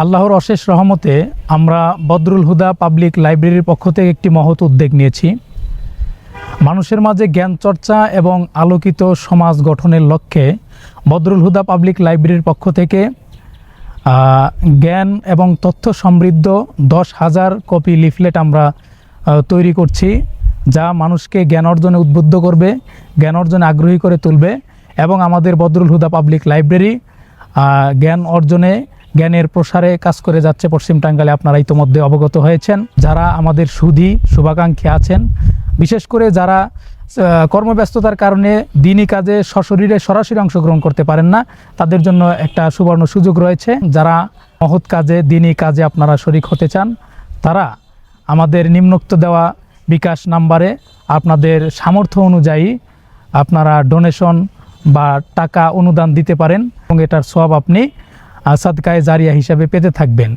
আল্লাহর অশেষ রহমতে আমরা বদরুল হুদা পাবলিক লাইব্রেরির পক্ষ থেকে একটি মহৎ উদ্যোগ নিয়েছি। মানুষের মাঝে জ্ঞান চর্চা এবং আলোকিত সমাজ গঠনের লক্ষ্যে বদরুল হুদা পাবলিক লাইব্রেরির পক্ষ থেকে জ্ঞান এবং তথ্য সমৃদ্ধ 10,000 কপি লিফলেট আমরা তৈরি করছি, যা মানুষকে জ্ঞান অর্জনে উদ্বুদ্ধ করবে, জ্ঞান অর্জনে আগ্রহী করে তুলবে। এবং আমাদের বদরুল হুদা পাবলিক লাইব্রেরি জ্ঞান অর্জনে, জ্ঞানের প্রসারে কাজ করে যাচ্ছে পশ্চিম টাঙ্গাইলে। আপনারা ইতোমধ্যে অবগত হয়েছেন। যারা আমাদের সুধী শুভাকাঙ্ক্ষী আছেন, বিশেষ করে যারা কর্মব্যস্ততার কারণে দিনই কাজে সশরীরে সরাসরি অংশগ্রহণ করতে পারেন না, তাদের জন্য একটা সুবর্ণ সুযোগ রয়েছে। যারা মহৎ কাজে, দিনই কাজে আপনারা শরিক হতে চান, তারা আমাদের নিম্নোক্ত দেওয়া বিকাশ নাম্বারে আপনাদের সামর্থ্য অনুযায়ী আপনারা ডোনেশন বা টাকা অনুদান দিতে পারেন এবং এটার সওয়াব আপনি সাদকায়ে জারিয়া হিসাবে পেতে থাকবেন।